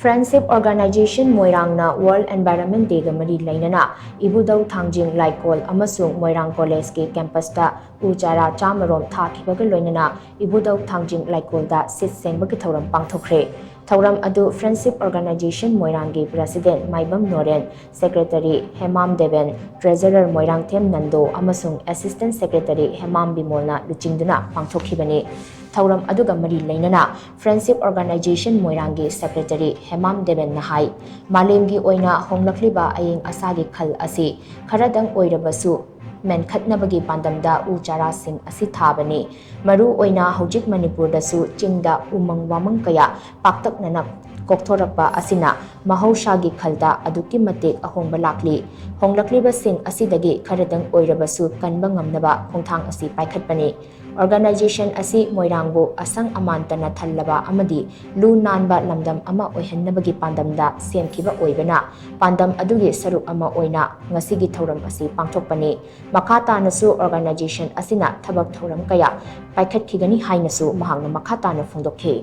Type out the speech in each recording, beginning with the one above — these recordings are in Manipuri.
Friendship Organization MOIRANGNA World Environment Day ga mari LEINANA Ibudhou Thangjing Laikol AMASUNG MOIRANG College ke campus ta U-Chara Rom Thakhiba ga LOINANA Ibudhou Thangjing Laikol da sit Shengba ki Thouram Pangthokhre. Thouram adu Friendship Organization MOIRANG ki President Maibam Noren, Secretary Hemam Deven, Treasurer MOIRANG Them Nando AMASUNG Assistant Secretary Hemam Bimolna luchingduna Pangthokhibani. Thouram aduga mari LEINANA Friendship Organization MOIRANG ki Secretary Hemam Deven Nahai Malemgi oina honglakliba ayeng asagi khal asi kharadang oirabasu menkhatnabagi pandamda U-Chara sing asi thabani maru oina hojik Manipur dasu chingda umang wamang kaya paktaknana kokthorapa asina mahausagi khalda aduki mate ahongba lakli honglakliba sing asidagi kharadang oirabasu kanba ngamnaba khongthang asi paikhatpani. Organization asi MOIRANGbu asang amantana thallaba amadi lu nanba lamdam ama oihannabagi pandamda semkhiba oibana pandam adugi saruk ama oina ngasigi thouram asi pangthokpani makhata nasu organization asina thabak thouram kaya paikhathigani hainasu mahangna makhata na phongdokhe.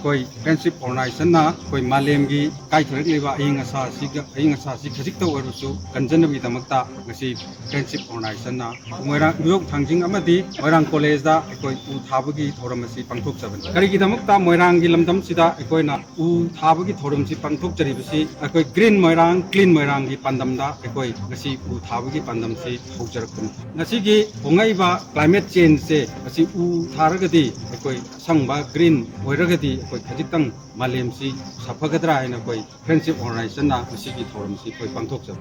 Koi Friendship Organization na koi malemgi kai thorikliba aying asa si khajik to orusu kanjanabi damakta ngasi Friendship Organization na moirang Ibudhou Thangjing amadi moirang college da koi u thabagi thoram asi pangthok chaban kari gi damakta moirang gi lamdam sida koi na u thabagi thoram si pangthok charibasi koi green moirang clean moirang gi pandam da koi ngasi u thabagi pandam si haujarakun ngasi gi hongaiba climate change se ngasi u tharagadi koi sangba green oiragadi koi khajitang malemsi sapagadra aina koi Friendship Organization na masigi thoram si koi pangthok chab